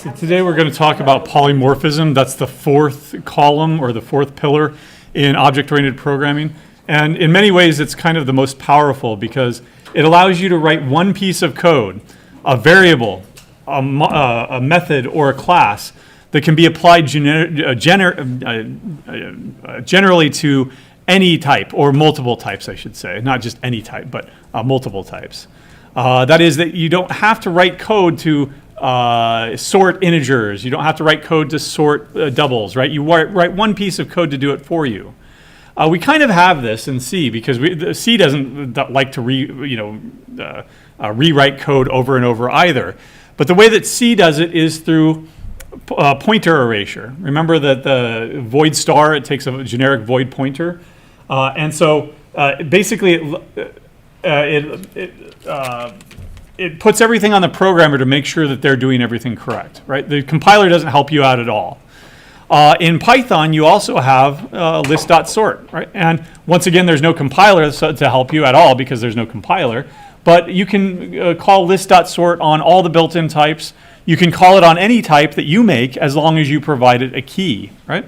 So today we're going to talk about polymorphism. That's the fourth column or the fourth pillar in object-oriented programming. And in many ways, it's kind of the most powerful because it allows you to write one piece of code, a variable, a method, or a class that can be applied generally to any type, or multiple types, I should say. Not just any type, but multiple types. That is that you don't have to write code to sort integers. You don't have to write code to sort doubles, right? You write one piece of code to do it for you. We kind of have this in C because C doesn't like to rewrite code over and over either. But the way that C does it is through pointer erasure. Remember that the void star, it takes a generic void pointer. And so basically it puts everything on the programmer to make sure that they're doing everything correct, right? The compiler doesn't help you out at all. In Python, you also have list.sort, right? And once again, there's no compiler to help you at all because there's no compiler. But you can call list.sort on all the built-in types. You can call it on any type that you make as long as you provide it a key, right?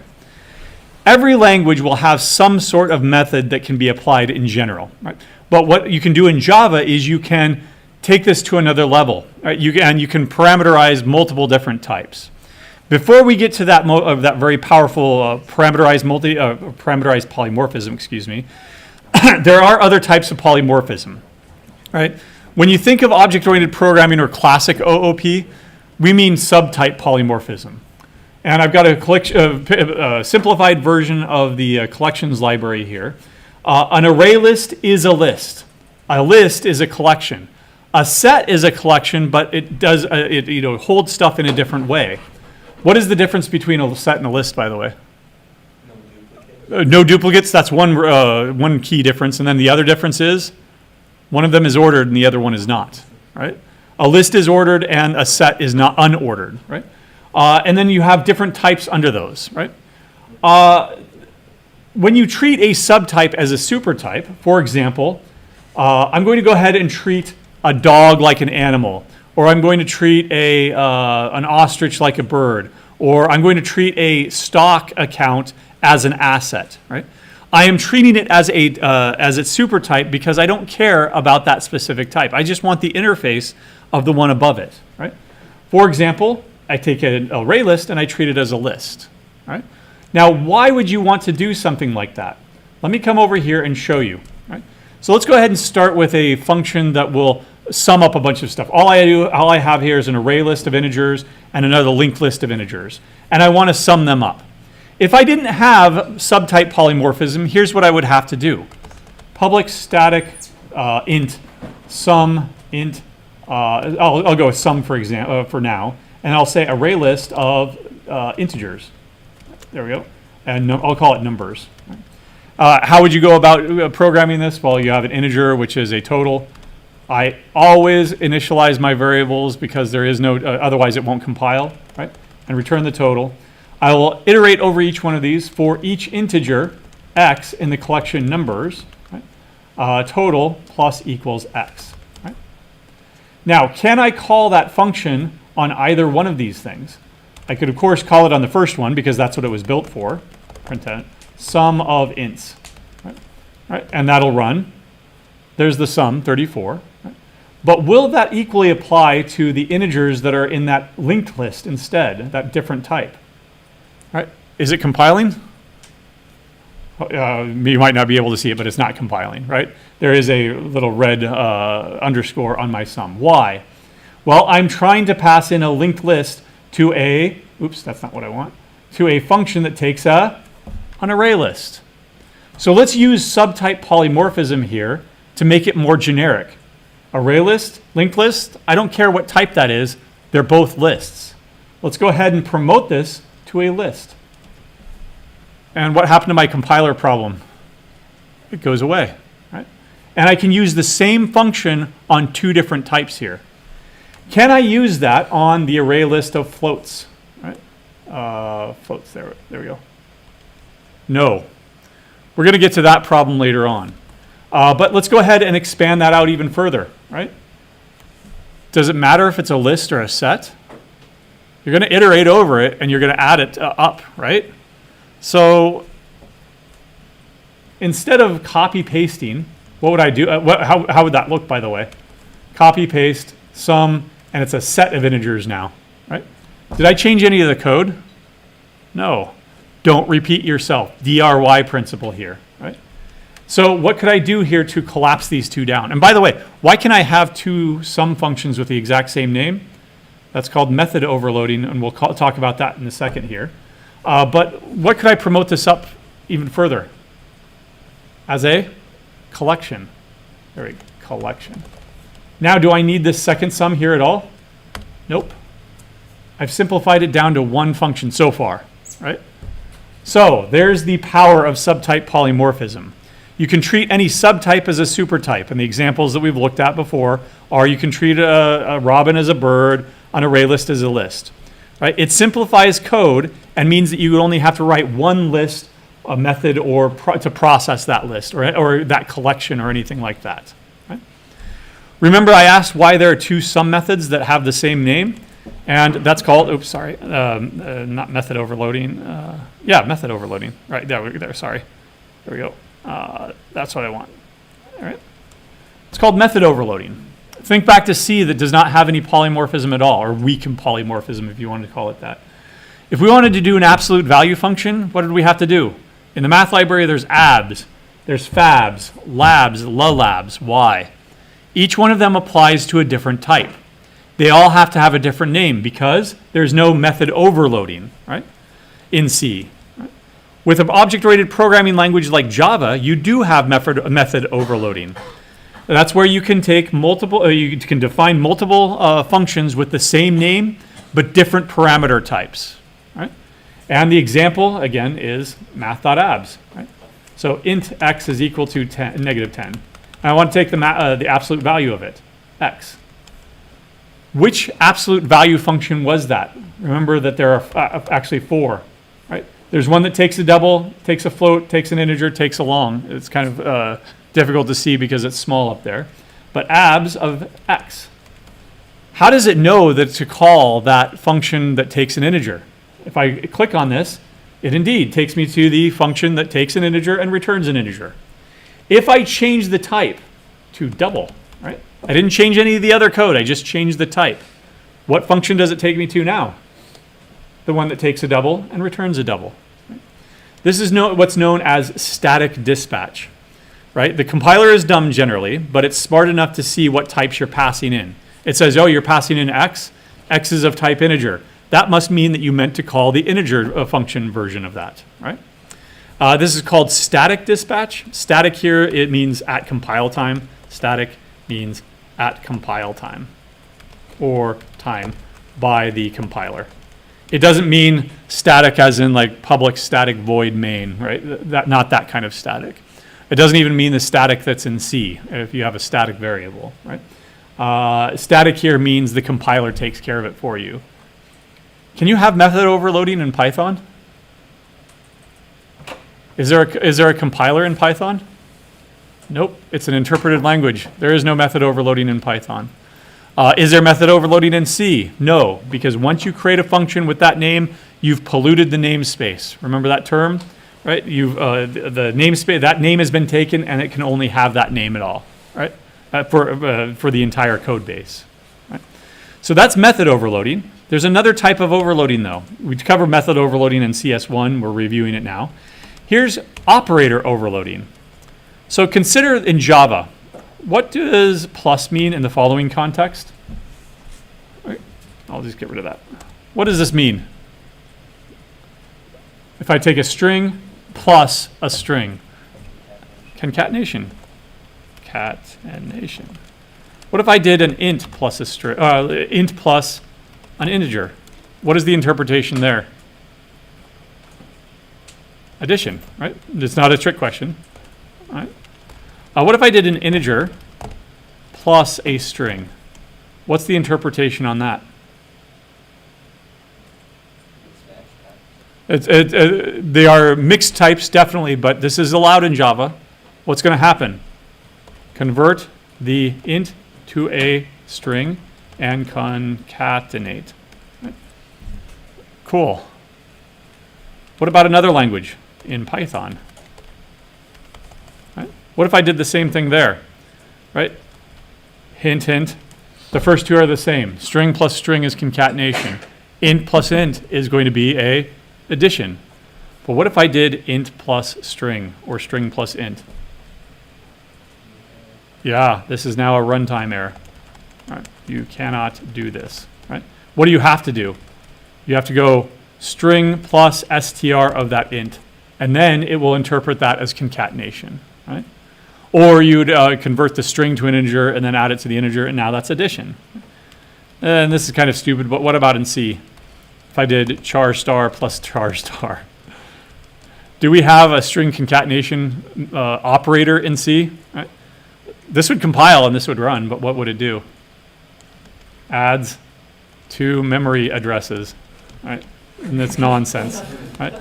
Every language will have some sort of method that can be applied in general, right? But what you can do in Java is you can take this to another level, right? You can parameterize multiple different types. Before we get to that very powerful parameterized polymorphism, there are other types of polymorphism, right? When you think of object-oriented programming or classic OOP, we mean subtype polymorphism. And I've got a simplified version of the collections library here. An array list is a list. A list is a collection. A set is a collection, but it holds stuff in a different way. What is the difference between a set and a list, by the way? No duplicates. That's one key difference. And then the other difference is one of them is ordered and the other one is not, right? A list is ordered and a set is not unordered, right? And then you have different types under those, right? When you treat a subtype as a supertype, for example, I'm going to go ahead and treat a dog like an animal, or I'm going to treat an ostrich like a bird, or I'm going to treat a stock account as an asset, right? I am treating it as its supertype because I don't care about that specific type. I just want the interface of the one above it, right? For example, I take an array list and I treat it as a list, right? Now, why would you want to do something like that? Let me come over here and show you, right? So let's go ahead and start with a function that will sum up a bunch of stuff. All I have here is an array list of integers and another linked list of integers, and I want to sum them up. If I didn't have subtype polymorphism, here's what I would have to do. Public static int sum int, I'll go with sum for example for now, and I'll say array list of integers. There we go, and I'll call it numbers. How would you go about programming this? Well, you have an integer, which is a total. I always initialize my variables because there is no, otherwise it won't compile, right? And return the total. I will iterate over each one of these for each integer, x, in the collection numbers, right? Total plus equals x, right? Now, can I call that function on either one of these things? I could, of course, call it on the first one because that's what it was built for, print sum of ints, right? And that'll run. There's the sum, 34. Right? But will that equally apply to the integers that are in that linked list instead, that different type? Right? Is it compiling? You might not be able to see it, but it's not compiling, right? There is a little red underscore on my sum. Why? Well, I'm trying to pass in a linked list to that's not what I want, to a function that takes an array list. So let's use subtype polymorphism here to make it more generic. Array list, linked list, I don't care what type that is, they're both lists. Let's go ahead and promote this to a list. And what happened to my compiler problem? It goes away, right? And I can use the same function on two different types here. Can I use that on the array list of floats? Right? Floats, there we go. No. We're going to get to that problem later on. But let's go ahead and expand that out even further, right? Does it matter if it's a list or a set? You're going to iterate over it, and you're going to add it up, right? So instead of copy pasting, what would I do? How would that look, by the way? Copy, paste, sum, and it's a set of integers now, right? Did I change any of the code? No. Don't repeat yourself. DRY principle here, right? So what could I do here to collapse these two down? And by the way, why can I have two sum functions with the exact same name? That's called method overloading, and we'll talk about that in a second here. But what could I promote this up even further? As a collection. There we go, collection. Now, do I need this second sum here at all? Nope. I've simplified it down to one function so far, right? So there's the power of subtype polymorphism. You can treat any subtype as a supertype, and the examples that we've looked at before are you can treat a robin as a bird, an array list as a list, right? It simplifies code and means that you would only have to write one list, a method, or to process that list or that collection or anything like that. Right? Remember, I asked why there are two sum methods that have the same name, and that's called, not method overloading. Method overloading. Right, there, sorry. There we go. That's what I want. All right. It's called method overloading. Think back to C that does not have any polymorphism at all, or weak polymorphism if you wanted to call it that. If we wanted to do an absolute value function, what did we have to do? In the math library, there's abs, there's fabs, labs, lalabs. Why? Each one of them applies to a different type. They all have to have a different name because there's no method overloading, right, in C. Right? With an object-oriented programming language like Java, you do have method overloading. That's where you can take multiple, you can define multiple functions with the same name, but different parameter types, right? And the example, again, is math.abs, right? So int x is equal to negative 10. And I want to take the absolute value of it, x. Which absolute value function was that? Remember that there are actually four, right? There's one that takes a double, takes a float, takes an integer, takes a long. It's kind of difficult to see because it's small up there. But abs of x. How does it know that to call that function that takes an integer? If I click on this, it indeed takes me to the function that takes an integer and returns an integer. If I change the type to double, right? I didn't change any of the other code, I just changed the type. What function does it take me to now? The one that takes a double and returns a double. Right? This is what's known as static dispatch. Right? The compiler is dumb generally, but it's smart enough to see what types you're passing in. It says, oh, you're passing in x. X is of type integer. That must mean that you meant to call the integer function version of that, right? This is called static dispatch. Static here, it means at compile time. Static means at compile time or time by the compiler. It doesn't mean static as in like public static void main, right? Not that kind of static. It doesn't even mean the static that's in C if you have a static variable, right? Static here means the compiler takes care of it for you. Can you have method overloading in Python? Is there a compiler in Python? Nope, it's an interpreted language. There is no method overloading in Python. Is there method overloading in C? No, because once you create a function with that name, you've polluted the namespace. Remember that term? Right? The namespace, that name has been taken and it can only have that name at all, right? For the entire code base. Right? So that's method overloading. There's another type of overloading though. We covered method overloading in CS1, we're reviewing it now. Here's operator overloading. So consider in Java, what does plus mean in the following context? Right. I'll just get rid of that. What does this mean? If I take a string plus a string, concatenation. Concatenation. What if I did an int plus a string, int plus an integer? What is the interpretation there? Addition, right? It's not a trick question. All right. What if I did an integer plus a string? What's the interpretation on that? They are mixed types, definitely, but this is allowed in Java. What's going to happen? Convert the int to a string and concatenate. Right? Cool. What about another language in Python? Right? What if I did the same thing there? Right? Hint, hint. The first two are the same. String plus string is concatenation. Int plus int is going to be a addition. But what if I did int plus string or string plus int? Yeah, this is now a runtime error. All right. You cannot do this. Right? What do you have to do? You have to go string plus str of that int, and then it will interpret that as concatenation. Right? Or you'd convert the string to an integer and then add it to the integer, and now that's addition. And this is kind of stupid, but what about in C? If I did char star plus char star. Do we have a string concatenation operator in C? Right? This would compile and this would run, but what would it do? Adds two memory addresses. Right? And that's nonsense. Right?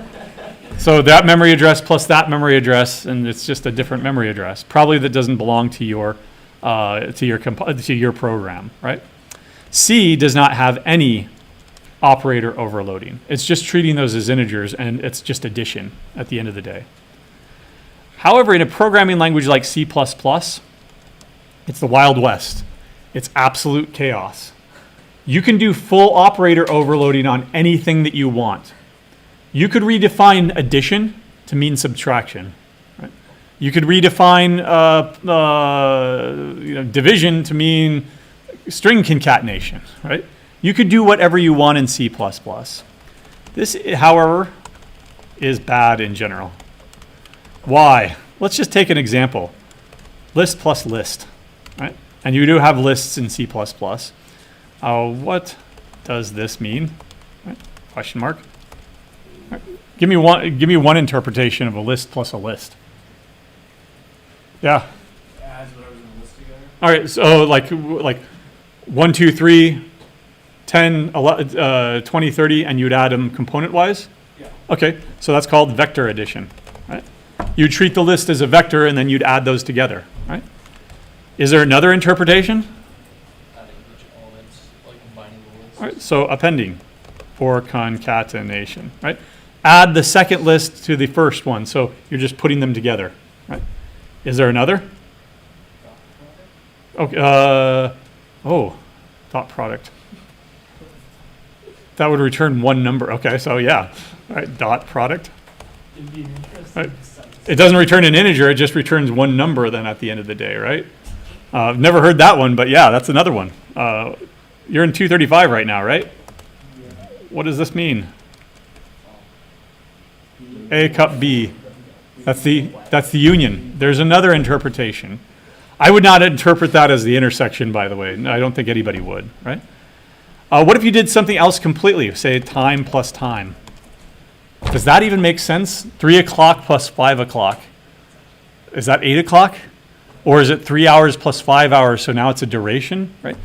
So that memory address plus that memory address, and it's just a different memory address, probably that doesn't belong to your program, right? C does not have any operator overloading. It's just treating those as integers, and it's just addition at the end of the day. However, in a programming language like C++, it's the Wild West. It's absolute chaos. You can do full operator overloading on anything that you want. You could redefine addition to mean subtraction. Right? You could redefine division to mean string concatenation. Right? You could do whatever you want in C++. This, however, is bad in general. Why? Let's just take an example. List plus list. Right? And you do have lists in C++. What does this mean? Right? Question mark. Right. Give me one interpretation of a list plus a list. Yeah. Adds whatever's in the list together. All right. So like 1, 2, 3, 10, 11, 20, 30, and you'd add them component wise. Yeah. Okay. So that's called vector addition. Right. You treat the list as a vector, and then you'd add those together. Right. Is there another interpretation? Adding each elements, like combining the lists. All right. So appending. Or concatenation, right? Add the second list to the first one, so you're just putting them together, right? Is there another? Okay. Dot product. That would return one number. Okay, so yeah, all right. Dot product. It'd be an interesting Right. It doesn't return an integer; it just returns one number. Then at the end of the day, right? I've never heard that one, but yeah, that's another one. You're in 235 right now, right? What does this mean? A cup B. That's the union. There's another interpretation. I would not interpret that as the intersection, by the way. I don't think anybody would, right? What if you did something else completely? Say time plus time. Does that even make sense? 3 o'clock plus 5 o'clock. Is that 8 o'clock? Or is it 3 hours plus 5 hours, so now it's a duration, right?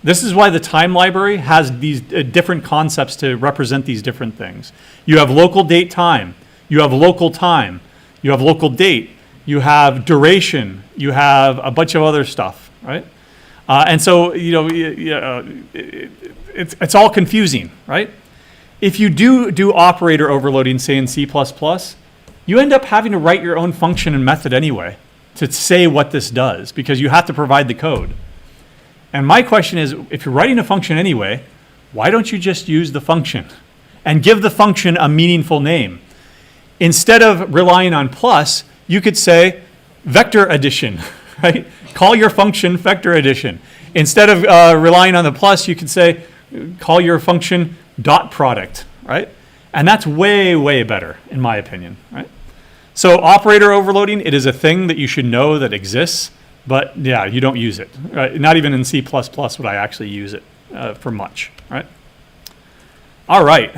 This is why the time library has these different concepts to represent these different things. You have local date time. You have local time. You have local date. You have duration. You have a bunch of other stuff, right? And so, it's all confusing, right? If you do operator overloading, say in C++, you end up having to write your own function and method anyway to say what this does, because you have to provide the code. And my question is, if you're writing a function anyway, why don't you just use the function and give the function a meaningful name? Instead of relying on plus, you could say vector addition, right? Call your function vector addition. Instead of relying on the plus, you could say, call your function dot product, right? And that's way, way better, in my opinion, right? So operator overloading, it is a thing that you should know that exists. But yeah, you don't use it. Right? Not even in C++ would I actually use it for much. Right? All right.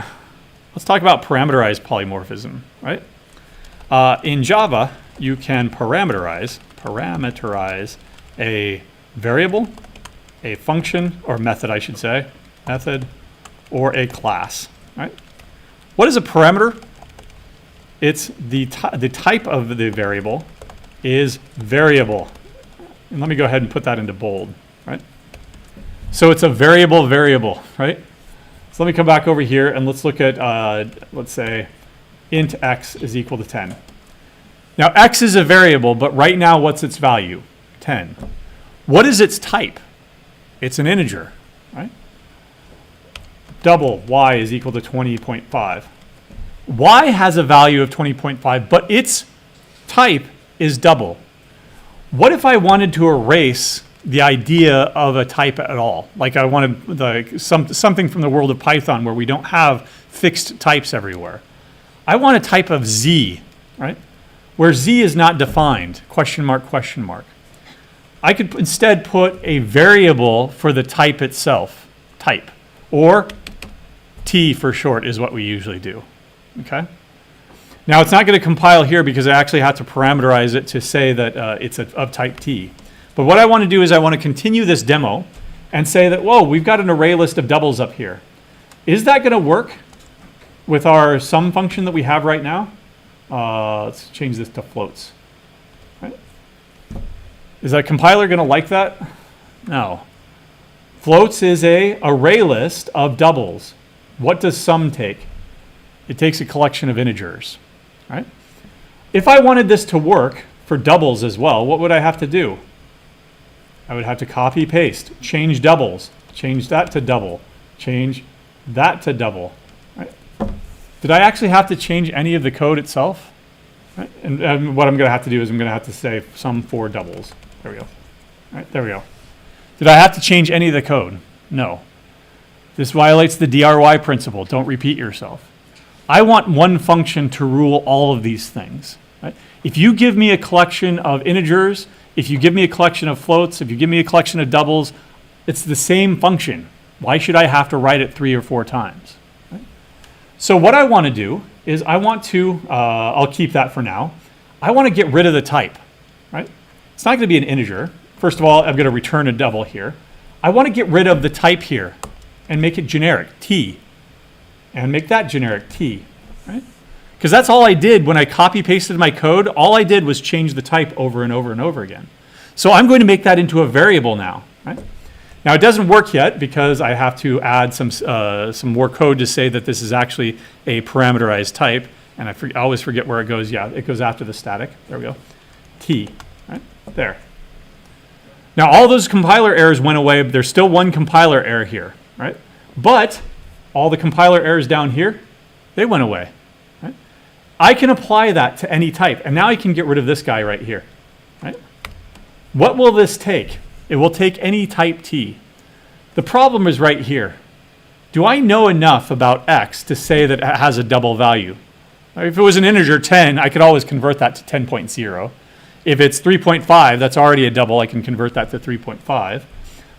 Let's talk about parameterized polymorphism. Right? In Java, you can parameterize a variable, a function, or method, I should say, method, or a class. Right? What is a parameter? It's the type of the variable is variable. And let me go ahead and put that into bold, right? So it's a variable, right? So let me come back over here and let's look at, let's say, int x is equal to 10. Now, x is a variable, but right now, what's its value? 10. What is its type? It's an integer, right? Double y is equal to 20.5. Y has a value of 20.5, but its type is double. What if I wanted to erase the idea of a type at all? Like I wanted something from the world of Python where we don't have fixed types everywhere. I want a type of z, right? Where z is not defined, question mark, question mark. I could instead put a variable for the type itself, type, or t for short is what we usually do, okay? Now it's not going to compile here because I actually have to parameterize it to say that it's of type t. But what I want to do is I want to continue this demo and say that, whoa, we've got an array list of doubles up here. Is that going to work with our sum function that we have right now? Let's change this to floats. Right? Is that compiler going to like that? No. Floats is a array list of doubles. What does sum take? It takes a collection of integers. Right? If I wanted this to work for doubles as well, what would I have to do? I would have to copy, paste, change doubles, change that to double, change that to double. Right? Did I actually have to change any of the code itself? Right? And what I'm going to have to do is I'm going to have to say sum for doubles. There we go. Right, there we go. Did I have to change any of the code? No. This violates the DRY principle. Don't repeat yourself. I want one function to rule all of these things. Right? If you give me a collection of integers, if you give me a collection of floats, if you give me a collection of doubles, it's the same function. Why should I have to write it 3 or 4 times? Right? So what I want to do is I want to, I'll keep that for now. I want to get rid of the type. Right? It's not going to be an integer. First of all, I'm going to return a double here. I want to get rid of the type here and make it generic, t. And make that generic t, right? Because that's all I did when I copy pasted my code. All I did was change the type over and over and over again. So I'm going to make that into a variable now, right? Now it doesn't work yet because I have to add some more code to say that this is actually a parameterized type. And I always forget where it goes. Yeah, it goes after the static. There we go. T, right? There. Now all those compiler errors went away, but there's still one compiler error here, right? But all the compiler errors down here, they went away. Right? I can apply that to any type, and now I can get rid of this guy right here. Right? What will this take? It will take any type t. The problem is right here. Do I know enough about x to say that it has a double value? If it was an integer 10, I could always convert that to 10.0. If it's 3.5, that's already a double. I can convert that to 3.5.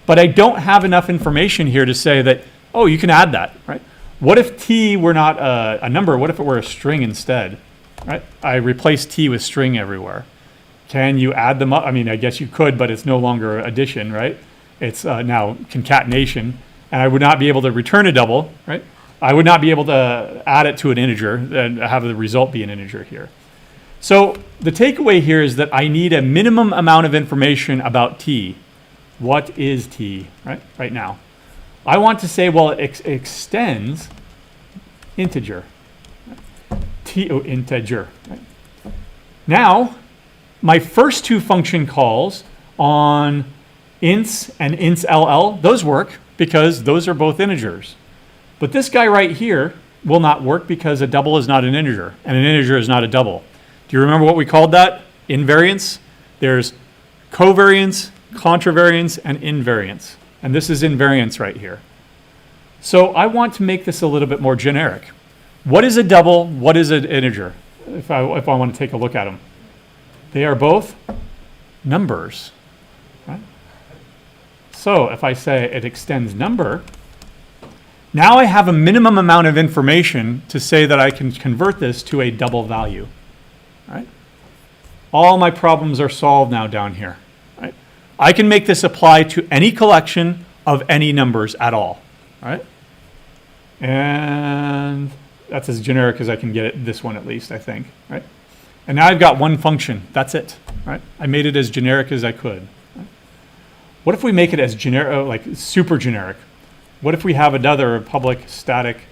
But I don't have enough information here to say that, oh, you can add that, right? What if t were not a number? What if it were a string instead, right? I replace t with string everywhere. Can you add them up? I mean, I guess you could, but it's no longer addition, right? It's now concatenation, and I would not be able to return a double, right? I would not be able to add it to an integer and have the result be an integer here. So the takeaway here is that I need a minimum amount of information about t. What is t, right now? I want to say, well, it extends integer. Integer. Right? Now, my first 2 function calls on ints and ints.ll, those work because those are both integers. But this guy right here will not work because a double is not an integer, and an integer is not a double. Do you remember what we called that? Invariance. There's covariance, contravariance, and invariance. And this is invariance right here. So I want to make this a little bit more generic. What is a double? What is an integer? If I want to take a look at them. They are both numbers. Right? So if I say it extends number, now I have a minimum amount of information to say that I can convert this to a double value. Right? All my problems are solved now down here. Right? I can make this apply to any collection of any numbers at all. Right? And that's as generic as I can get it, this one at least, I think. Right? And now I've got one function. That's it. Right? I made it as generic as I could. Right? What if we make it as generic, like super generic? what if we have another public static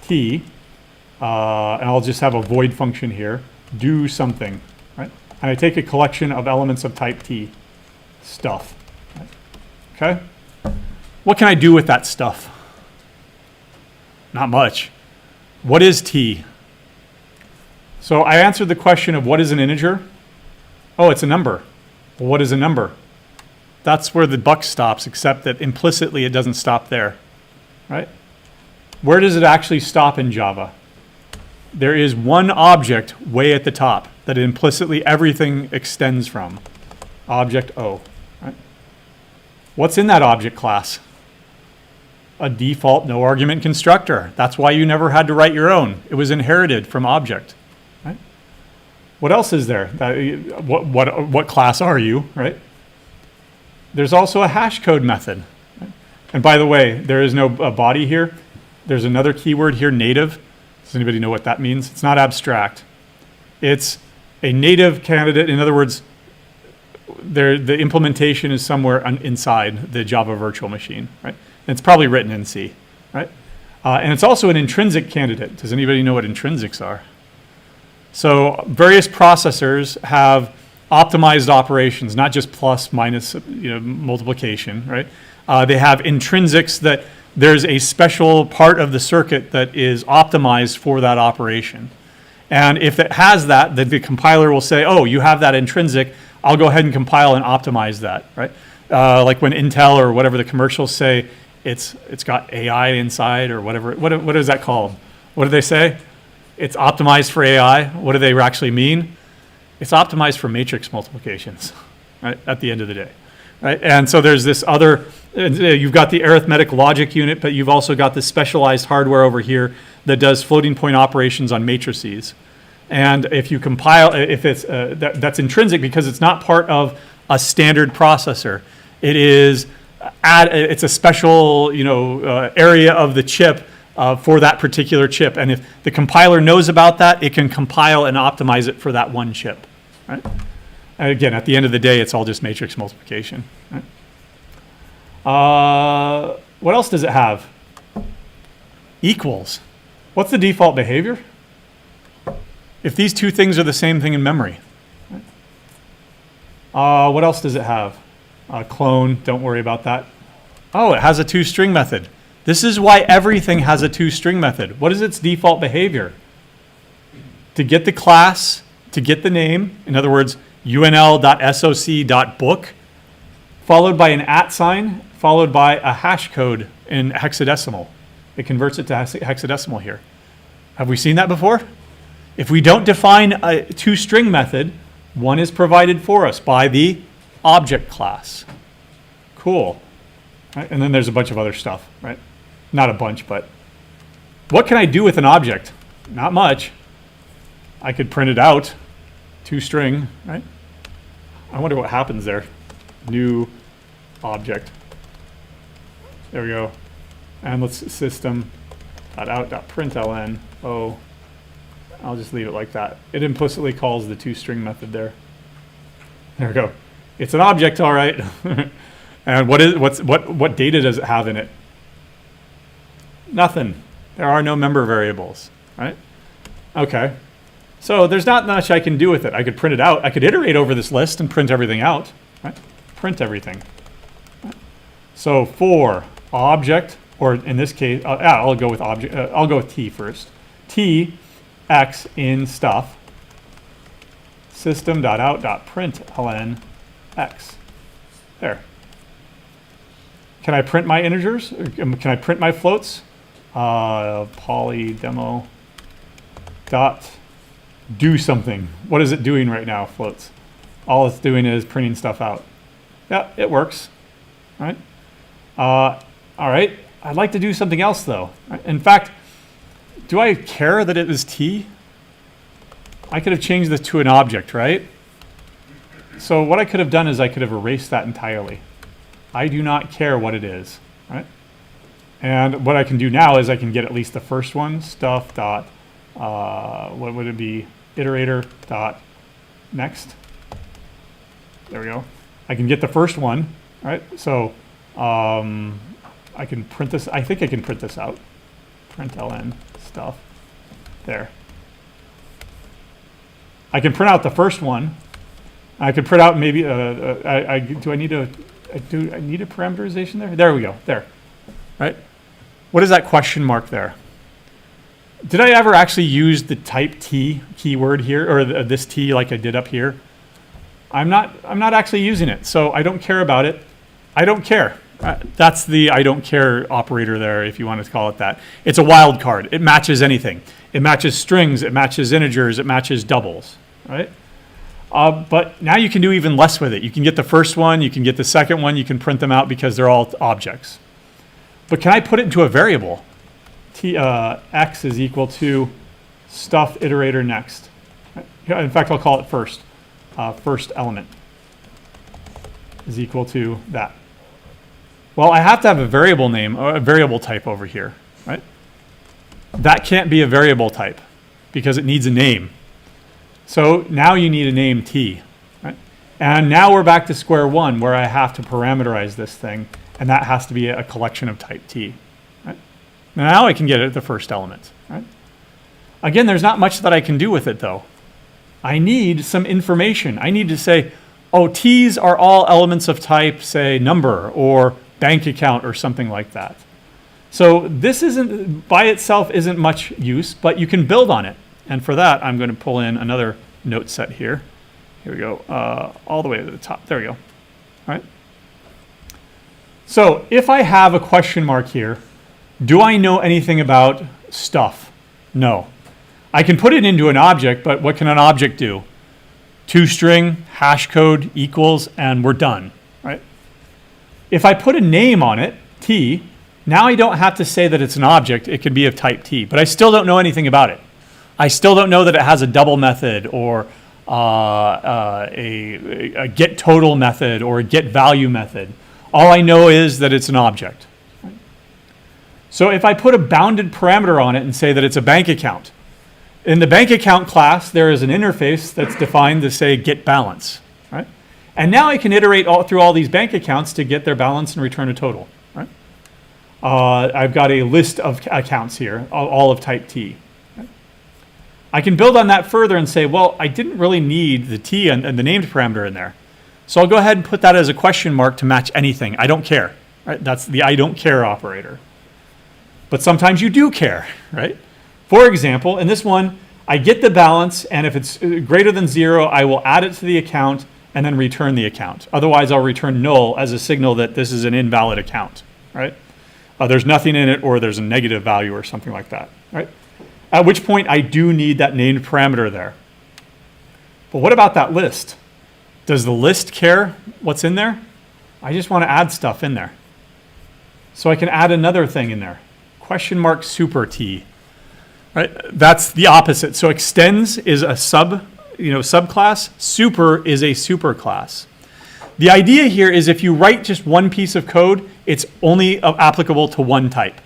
t, and I'll just have a void function here, do something, right? And I take a collection of elements of type t, stuff, right? Okay? What can I do with that stuff? Not much. What is t? So I answered the question of what is an integer? Oh, it's a number. Well, what is a number? That's where the buck stops, except that implicitly it doesn't stop there, right? Where does it actually stop in Java? There is one object way at the top that implicitly everything extends from. Object O, right? What's in that object class? A default no argument constructor. That's why you never had to write your own. It was inherited from object, right? What else is there? What class are you, right? There's also a hash code method. Right? And by the way, there is no body here. There's another keyword here, native. Does anybody know what that means? It's not abstract. It's a native candidate. In other words, the implementation is somewhere inside the Java virtual machine, right? And it's probably written in C, right? And it's also an intrinsic candidate. Does anybody know what intrinsics are? So various processors have optimized operations, not just plus, minus, multiplication, right? They have intrinsics that there's a special part of the circuit that is optimized for that operation. And if it has that, then the compiler will say, oh, you have that intrinsic, I'll go ahead and compile and optimize that, right? Like when Intel or whatever the commercials say, it's got AI inside or whatever. What is that called? What do they say? It's optimized for AI. What do they actually mean? It's optimized for matrix multiplications, right? At the end of the day, right? And so there's this other, you've got the arithmetic logic unit, but you've also got this specialized hardware over here that does floating point operations on matrices. And if you compile, if it's that's intrinsic because it's not part of a standard processor. It is it's a special area of the chip for that particular chip. And if the compiler knows about that, it can compile and optimize it for that one chip. Right? And again, at the end of the day, it's all just matrix multiplication. Right? What else does it have? Equals. What's the default behavior? If these two things are the same thing in memory. Right? What else does it have? Clone, don't worry about that. Oh, it has a toString method. This is why everything has a toString method. What is its default behavior? To get the class, to get the name, in other words, unl.soc.book, followed by an @ sign, followed by a hash code in hexadecimal. It converts it to hexadecimal here. Have we seen that before? If we don't define a toString method, one is provided for us by the object class. Cool. Right? And then there's a bunch of other stuff, right? Not a bunch, but what can I do with an object? Not much. I could print it out, toString, right? I wonder what happens there. New object. There we go. And let's system.out.println. Oh, I'll just leave it like that. It implicitly calls the toString method there. There we go. It's an object, all right. And what data does it have in it? Nothing. There are no member variables, right? Okay. So there's not much I can do with it. I could print it out. I could iterate over this list and print everything out, right? Print everything. So for object, or in this case, I'll go with object. I'll go with T first. T x in stuff. System.out.println x. There. Can I print my integers? Can I print my floats? Poly demo dot do something. What is it doing right now, floats? All it's doing is printing stuff out. Yeah, it works. All right. All right. I'd like to do something else though. In fact, do I care that it is T? I could have changed this to an object, right? So what I could have done is I could have erased that entirely. I do not care what it is, right? And what I can do now is I can get at least the first one, stuff dot, what would it be? Iterator dot next. There we go. I can get the first one, right? So I can print this. I think I can print this out. Println stuff. There. I can print out the first one. I could print out maybe, do I need a parameterization there? There we go, there, right? What is that question mark there? Did I ever actually use the type T keyword here, or this T like I did up here? I'm not actually using it, so I don't care about it. I don't care. That's the I don't care operator there, if you want to call it that. It's a wild card. It matches anything. It matches strings, it matches integers, it matches doubles, right? But now you can do even less with it. You can get the first one, you can get the second one, you can print them out because they're all objects. But can I put it into a variable? X is equal to stuff iterator next. In fact, I'll call it first. First element is equal to that. Well, I have to have a variable name, or a variable type over here, right? That can't be a variable type because it needs a name. So now you need a name T, right? And now we're back to square one where I have to parameterize this thing, and that has to be a collection of type T, right? Now I can get it at the first element, right? Again, there's not much that I can do with it though. I need some information. I need to say, oh, T's are all elements of type, say, number or bank account or something like that. So this isn't, by itself, isn't much use, but you can build on it. And for that, I'm going to pull in another note set here. Here we go, all the way to the top. There we go. All right. So if I have a question mark here, do I know anything about stuff? No. I can put it into an object, but what can an object do? ToString, hash code, equals, and we're done, right? If I put a name on it, T, now I don't have to say that it's an object. It can be of type T, but I still don't know anything about it. I still don't know that it has a double method or a get total method or a get value method. All I know is that it's an object. So if I put a bounded parameter on it and say that it's a bank account, in the bank account class, there is an interface that's defined to say get balance, right? And now I can iterate through all these bank accounts to get their balance and return a total, right? I've got a list of accounts here, all of type T. I can build on that further and say, well, I didn't really need the T and the named parameter in there. So I'll go ahead and put that as a question mark to match anything. I don't care, right? That's the I don't care operator. But sometimes you do care, right? For example, in this one, I get the balance, and if it's greater than 0, I will add it to the account and then return the account. Otherwise, I'll return null as a signal that this is an invalid account, right? There's nothing in it, or there's a negative value or something like that, right? At which point I do need that named parameter there. But what about that list? Does the list care what's in there? I just want to add stuff in there. So I can add another thing in there. Question mark super T. Right? That's the opposite. So extends is a subclass. Super is a superclass. The idea here is if you write just one piece of code, it's only applicable to one type.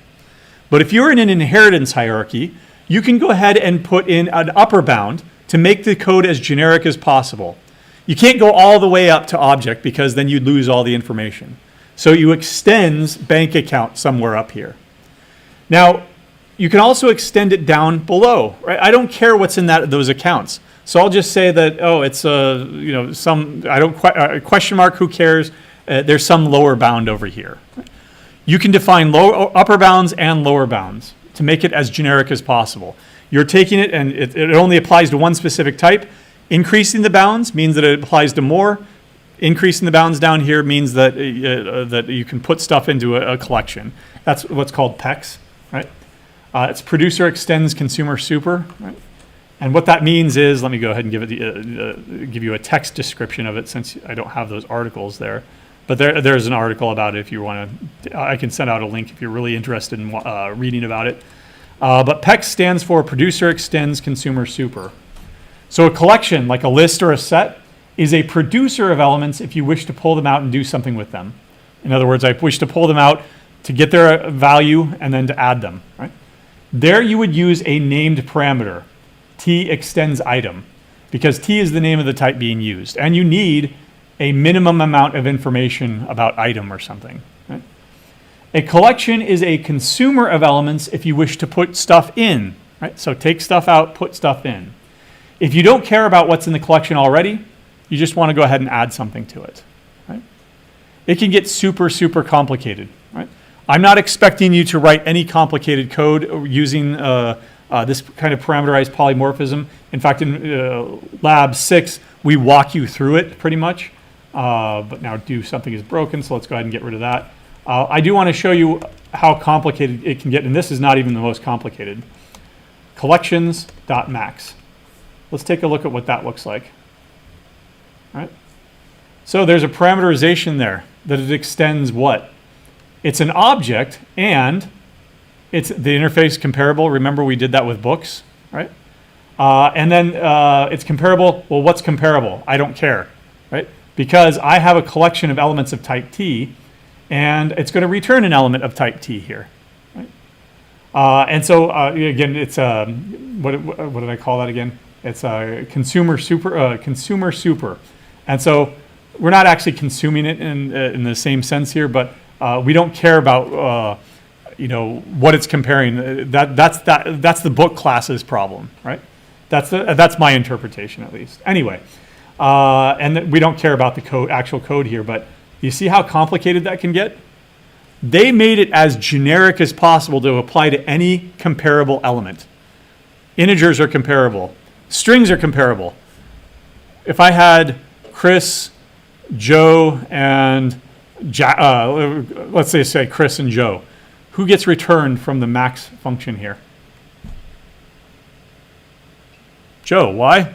But if you're in an inheritance hierarchy, you can go ahead and put in an upper bound to make the code as generic as possible. You can't go all the way up to object because then you'd lose all the information. So you extends bank account somewhere up here. Now, you can also extend it down below, right? I don't care what's in those accounts. So I'll just say that, oh, it's question mark, who cares? There's some lower bound over here. You can define upper bounds and lower bounds to make it as generic as possible. You're taking it and it only applies to one specific type. Increasing the bounds means that it applies to more. Increasing the bounds down here means that that you can put stuff into a collection. That's what's called PEX, right? It's producer extends consumer super, right? And what that means is, let me go ahead and give you a text description of it since I don't have those articles there. But there's an article about it if you want to. I can send out a link if you're really interested in reading about it. But PEX stands for producer extends consumer super. So a collection, like a list or a set, is a producer of elements if you wish to pull them out and do something with them. In other words, I wish to pull them out to get their value and then to add them, right? There you would use a named parameter, T extends item, because T is the name of the type being used. And you need a minimum amount of information about item or something, right? A collection is a consumer of elements if you wish to put stuff in, right? So take stuff out, put stuff in. If you don't care about what's in the collection already, you just want to go ahead and add something to it, right? It can get super, super complicated, right? I'm not expecting you to write any complicated code using this kind of parameterized polymorphism. In fact, in lab 6, we walk you through it pretty much. But now do something is broken, so let's go ahead and get rid of that. I do want to show you how complicated it can get, and this is not even the most complicated. Collections.max. Let's take a look at what that looks like. All right. So there's a parameterization there that it extends what? It's an object, and it's the interface comparable. Remember we did that with books, right? And then it's comparable. Well, what's comparable? I don't care, right? Because I have a collection of elements of type T, and it's going to return an element of type T here, right? And so again, it's what did I call that again? It's a consumer super, and so we're not actually consuming it in the same sense here, but we don't care about what it's comparing. That's the book class's problem, right? That's my interpretation at least. Anyway, and we don't care about the actual code here, but you see how complicated that can get? They made it as generic as possible to apply to any comparable element. Integers are comparable. Strings are comparable. If I had Chris, Joe, and let's say Chris and Joe, who gets returned from the max function here? Joe. Why?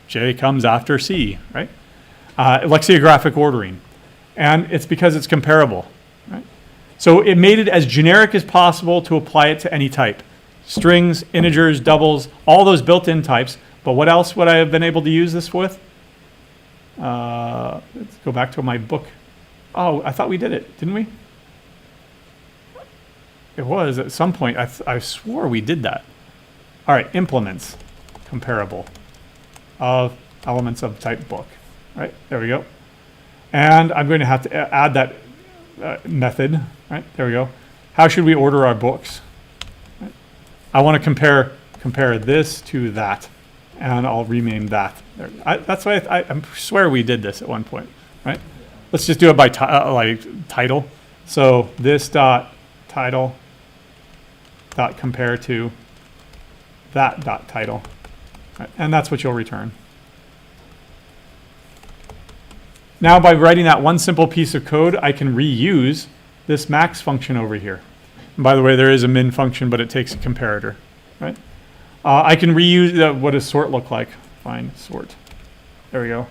J comes after C, right? Lexicographic ordering. And it's because it's comparable, right? So it made it as generic as possible to apply it to any type. Strings, integers, doubles, all those built-in types. But what else would I have been able to use this with? Let's go back to my book. Oh, I thought we did it, didn't we? It was at some point. I swore we did that. All right, implements, comparable of elements of type book. Right, there we go. And I'm going to have to add that method. Right, there we go. How should we order our books? Right. I want to compare this to that, and I'll rename that. That's why I swear we did this at one point. Right. Let's just do it by title. So this dot title dot compare to that dot title, right? And that's what you'll return. Now by writing that one simple piece of code, I can reuse this max function over here. And by the way, there is a min function, but it takes a comparator, right? I can reuse what does sort look like? Find sort. There we go.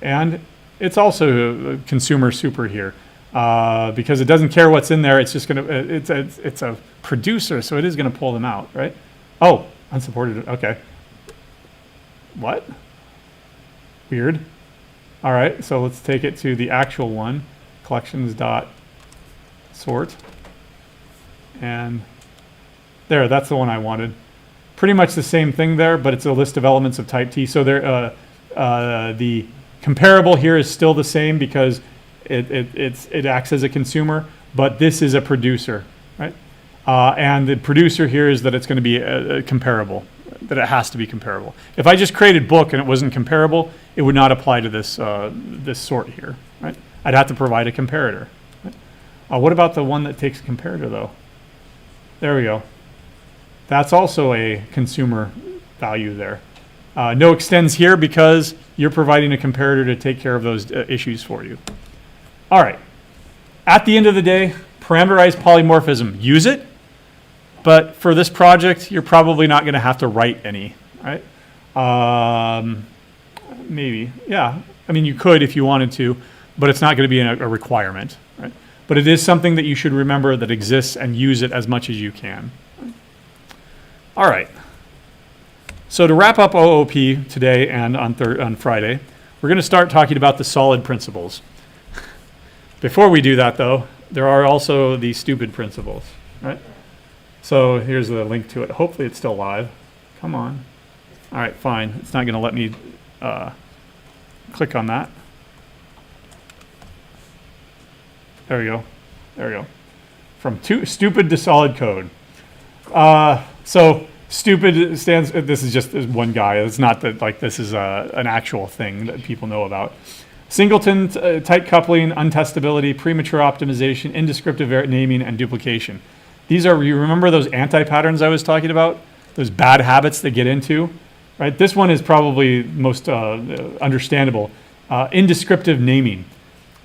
And it's also a consumer super here. Because it doesn't care what's in there, it's just gonna it's a producer, so it is gonna pull them out, right? Oh, unsupported. Okay. What? Weird. All right, so let's take it to the actual one, collections dot sort, and there, that's the one I wanted. Pretty much the same thing there, but it's a list of elements of type T. So there, the comparable here is still the same because it acts as a consumer, but this is a producer, right? And the producer here is that it's going to be comparable, that it has to be comparable. If I just created book and it wasn't comparable, it would not apply to this this sort here, right? I'd have to provide a comparator. Right? What about the one that takes a comparator though? There we go. That's also a consumer value there. No extends here because you're providing a comparator to take care of those issues for you. All right. At the end of the day, parameterized polymorphism. Use it, but for this project, you're probably not going to have to write any, right? Maybe, yeah. I mean, you could if you wanted to, but it's not going to be a requirement, right? But it is something that you should remember that exists and use it as much as you can. All right. So to wrap up OOP today and on Friday, we're going to start talking about the solid principles. Before we do that, though, there are also the stupid principles, right? So here's the link to it. Hopefully it's still live. Come on. All right, fine. It's not going to let me click on that. There we go. There we go. From stupid to solid code. So stupid stands, this is just one guy. It's not that like this is an actual thing that people know about. Singleton, tight coupling, untestability, premature optimization, indescriptive naming, and duplication. These are, you remember those anti-patterns I was talking about? Those bad habits that get into, right? This one is probably most understandable. Indescriptive naming.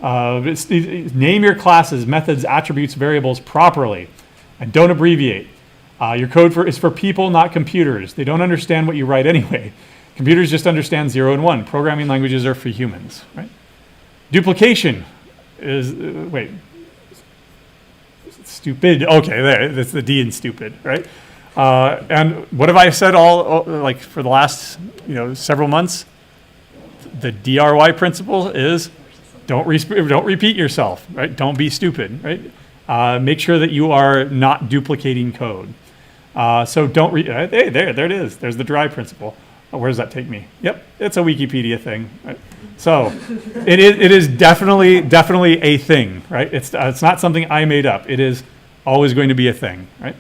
Name your classes, methods, attributes, variables properly, and don't abbreviate. Your code is for people, not computers. They don't understand what you write anyway. Computers just understand 0 and 1. Programming languages are for humans, right? Duplication is, stupid. Okay, there, that's the D in stupid, right? And what have I said like for the last, several months? The DRY principle is don't repeat yourself, right? Don't be stupid, right? Make sure that you are not duplicating code. So don't hey, there it is. There's the dry principle. Oh, where does that take me? Yep, it's a Wikipedia thing. Right? So it is definitely a thing, right? It's not something I made up. It is always going to be a thing, right?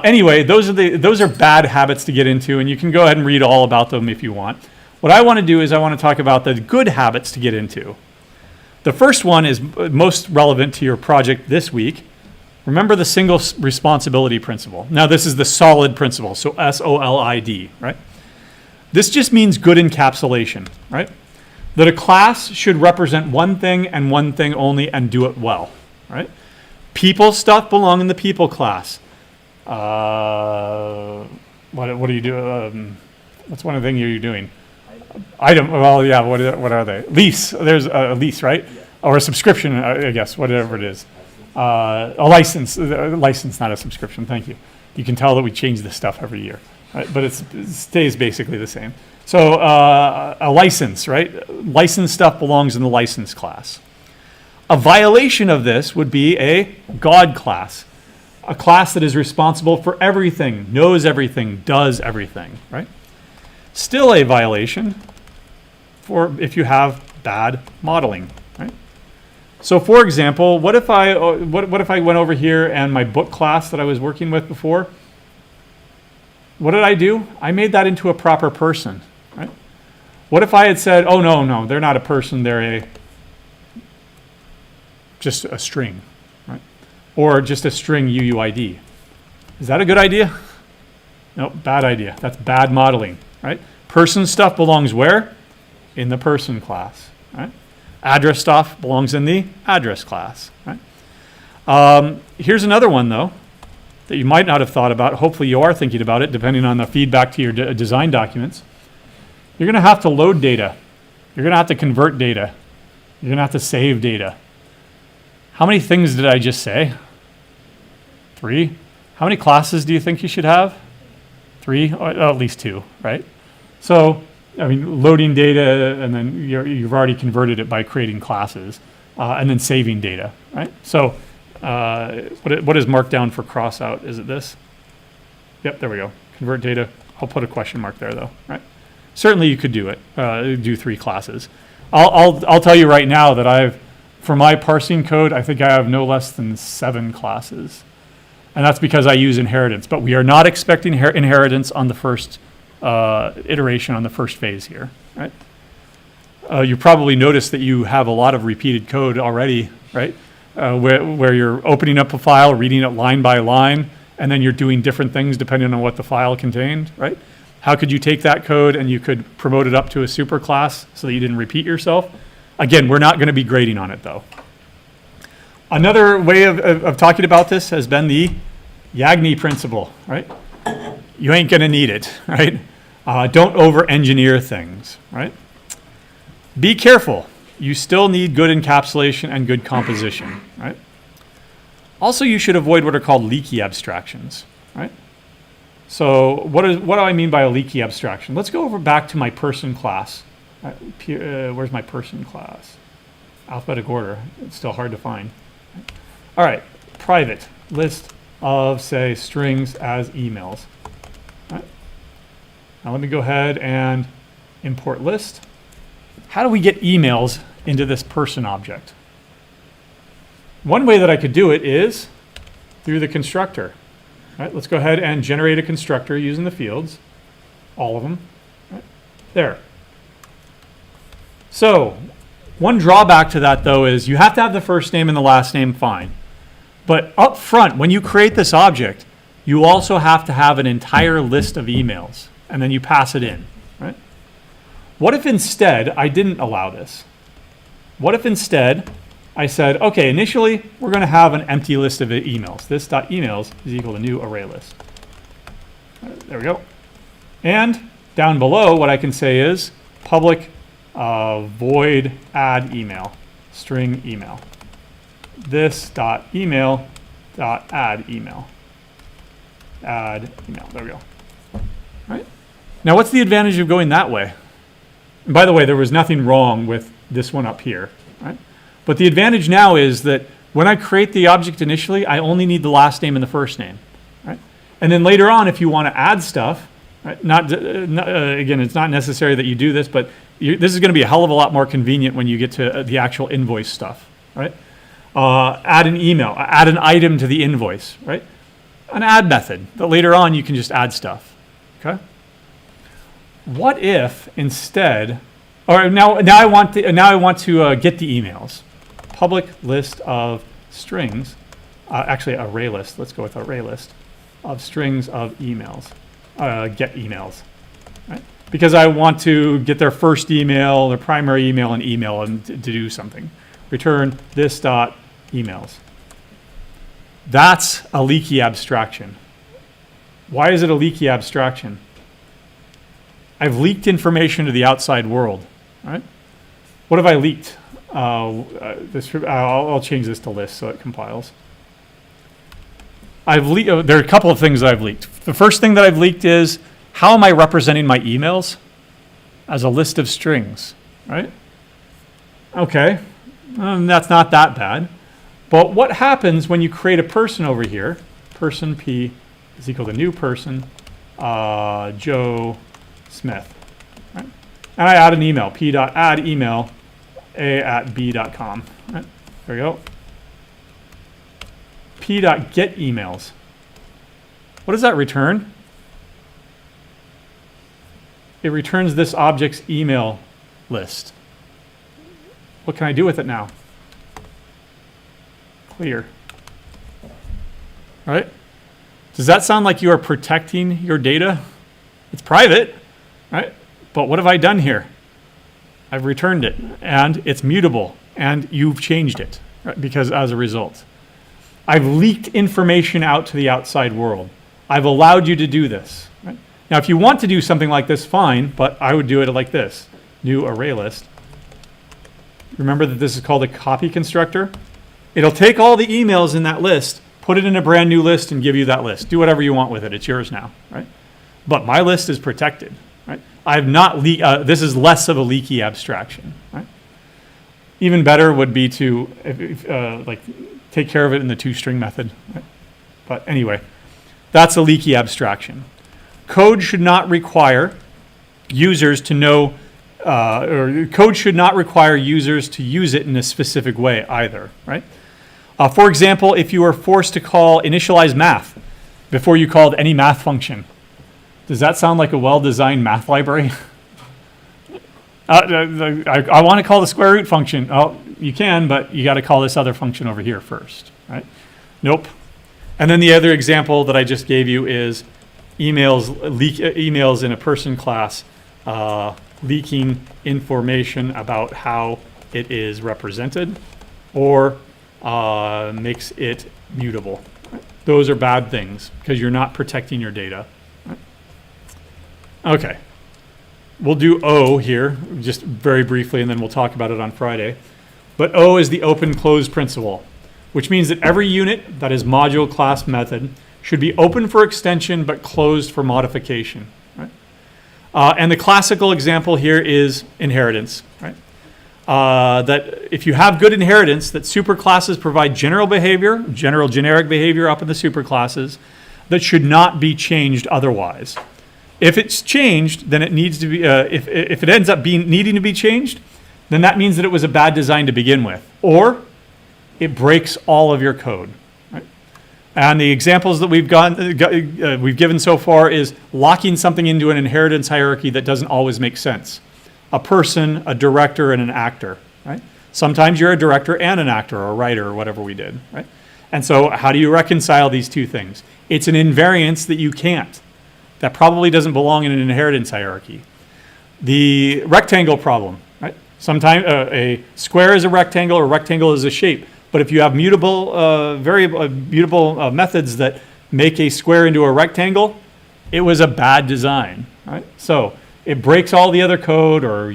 Anyway, those are bad habits to get into, and you can go ahead and read all about them if you want. What I want to do is I want to talk about the good habits to get into. The first one is most relevant to your project this week. Remember the single responsibility principle. Now this is the solid principle, so SOLID, right? This just means good encapsulation, right? That a class should represent one thing and one thing only and do it well, right? People stuff belong in the people class. What do you do? What's one of the things you're doing? Item. Well, yeah. What are they? Lease. There's a lease, right? Yeah. Or a subscription, I guess. Whatever it is. A license. A license, not a subscription. Thank you. You can tell that we change this stuff every year, right? But it stays basically the same. So a license, right? License stuff belongs in the license class. A violation of this would be a God class. A class that is responsible for everything, knows everything, does everything, right? Still a violation for if you have bad modeling, right? So for example, what if I went over here and my book class that I was working with before, what did I do? I made that into a proper person, right? What if I had said, oh no, they're not a person, they're just a string, right? Or just a string UUID. Is that a good idea? Nope, bad idea. That's bad modeling, right? Person stuff belongs where? In the person class, right? Address stuff belongs in the address class, right? Here's another one, though, that you might not have thought about. Hopefully you are thinking about it, depending on the feedback to your design documents. You're going to have to load data. You're going to have to convert data. You're going to have to save data. How many things did I just say? 3. How many classes do you think you should have? 3, or at least 2, right? So, I mean, loading data, and then you've already converted it by creating classes, and then saving data, right? So, what is marked down for cross out? Is it this? Yep, there we go. Convert data. I'll put a question mark there, though, right? Certainly, you could do it. Do 3 classes. I'll tell you right now that for my parsing code, I think I have no less than 7 classes. And that's because I use inheritance. But we are not expecting inheritance on the first iteration, on the first phase here, right? You probably noticed that you have a lot of repeated code already, right? Where you're opening up a file, reading it line by line, and then you're doing different things depending on what the file contained, right? How could you take that code and you could promote it up to a superclass so that you didn't repeat yourself? Again, we're not going to be grading on it, though. Another way of talking about this has been the Yagni principle, right? You ain't going to need it, right? Don't over-engineer things, right? Be careful. You still need good encapsulation and good composition, right? Also, you should avoid what are called leaky abstractions, right? So what do I mean by a leaky abstraction? Let's go back to my person class. Where's my person class? Alphabetic order. It's still hard to find. All right, private list of, say, strings as emails. All right. Now let me go ahead and import list. How do we get emails into this person object? One way that I could do it is through the constructor. All right, let's go ahead and generate a constructor using the fields, all of them. Right, there. So one drawback to that, though, is you have to have the first name and the last name, fine. But up front, when you create this object, you also have to have an entire list of emails, and then you pass it in. Right? What if instead I didn't allow this? What if instead I said, okay, initially we're going to have an empty list of emails. This.emails is equal to new array list. There we go. And down below, what I can say is public void add email, string email. This.email add email. Add email. There we go. All right. Now, what's the advantage of going that way? And by the way, there was nothing wrong with this one up here. Right? But the advantage now is that when I create the object initially, I only need the last name and the first name. Right? And then later on, if you want to add stuff, right, again, it's not necessary that you do this, but this is going to be a hell of a lot more convenient when you get to the actual invoice stuff. Right? Add an email, add an item to the invoice. Right? An add method that later on you can just add stuff. Okay? What if instead, or now I want to get the emails. Public list of strings, actually array list. Let's go with array list of strings of emails. Get emails, right? Because I want to get their first email, their primary email, and email and to do something. Return this dot emails. That's a leaky abstraction. Why is it a leaky abstraction? I've leaked information to the outside world, right? What have I leaked? I'll change this to list so it compiles. There are a couple of things that I've leaked. The first thing that I've leaked is, how am I representing my emails? As a list of strings, right? Okay, that's not that bad. But what happens when you create a person over here? Person P is equal to new person, Joe Smith. Right? And I add an email, p.add email, a@b.com. Right? There we go. p.get emails. What does that return? It returns this object's email list. What can I do with it now? Clear. All right? Does that sound like you are protecting your data? It's private, right? But what have I done here? I've returned it, and it's mutable, and you've changed it, right? Because as a result, I've leaked information out to the outside world. I've allowed you to do this. Right? Now, if you want to do something like this, fine, but I would do it like this. New array list. Remember that this is called a copy constructor? It'll take all the emails in that list, put it in a brand new list, and give you that list. Do whatever you want with it. It's yours now, right? But my list is protected, right? I've not this is less of a leaky abstraction, right? Even better would be to take care of it in the toString method, right? But anyway, that's a leaky abstraction. Code should not require users to know, or code should not require users to use it in a specific way either, right? For example, if you were forced to call initialize math before you called any math function, does that sound like a well-designed math library? I want to call the square root function. Oh, you can, but you got to call this other function over here first, right? Nope. And then the other example that I just gave you is emails in a person class leaking information about how it is represented or makes it mutable. Right? Those are bad things because you're not protecting your data. Right? Okay. We'll do O here just very briefly, and then we'll talk about it on Friday. But O is the open-close principle, which means that every unit that is module class method should be open for extension but closed for modification. Right? And the classical example here is inheritance. Right? That if you have good inheritance, that superclasses provide general generic behavior up in the superclasses that should not be changed otherwise. If it's changed, then it needs to be, if it ends up needing to be changed, then that means that it was a bad design to begin with. Or it breaks all of your code. Right? And the examples that we've given so far is locking something into an inheritance hierarchy that doesn't always make sense. A person, a director, and an actor. Right? Sometimes you're a director and an actor or a writer or whatever we did. Right? And so how do you reconcile these two things? It's an invariance that you can't. That probably doesn't belong in an inheritance hierarchy. The rectangle problem, right? Sometimes a square is a rectangle or a rectangle is a shape. But if you have mutable methods that make a square into a rectangle, it was a bad design, right? So it breaks all the other code, or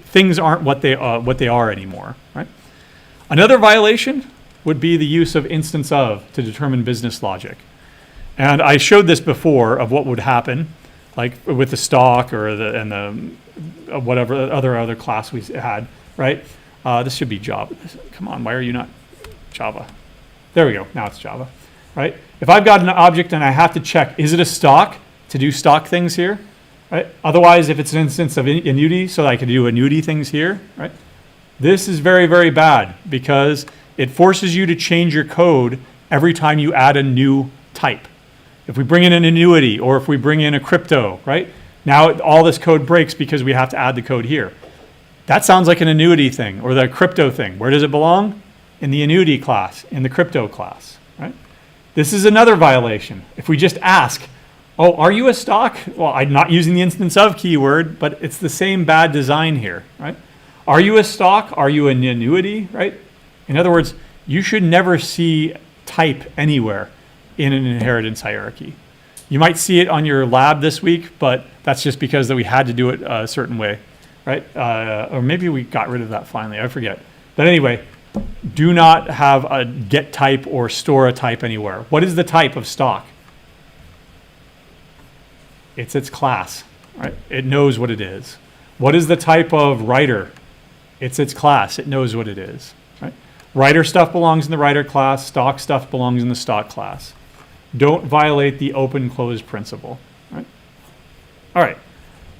things aren't what they are anymore, right? Another violation would be the use of instance of to determine business logic. And I showed this before of what would happen, like with the stock or whatever other class we had, right? This should be Java. Come on, why are you not Java? There we go, now it's Java, right? If I've got an object and I have to check, is it a stock to do stock things here, right? Otherwise, if it's an instance of annuity, so I can do annuity things here, right? This is very, very bad because it forces you to change your code every time you add a new type. If we bring in an annuity or if we bring in a crypto, right? Now all this code breaks because we have to add the code here. That sounds like an annuity thing or the crypto thing. Where does it belong? In the annuity class, in the crypto class, right? This is another violation. If we just ask, oh, are you a stock? Well, I'm not using the instance of keyword, but it's the same bad design here, right? Are you a stock? Are you an annuity, right? In other words, you should never see type anywhere in an inheritance hierarchy. You might see it on your lab this week, but that's just because that we had to do it a certain way, right? Or maybe we got rid of that finally, I forget. But anyway, do not have a get type or store a type anywhere. What is the type of stock? It's its class, right? It knows what it is. What is the type of writer? It's its class. It knows what it is, right? Writer stuff belongs in the writer class. Stock stuff belongs in the stock class. Don't violate the open-close principle, right? All right,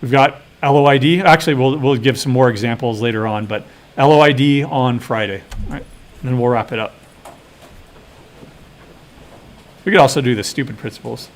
we've got LOID. Actually, we'll give some more examples later on, but LOID on Friday, all right? And then we'll wrap it up. We could also do the stupid principles.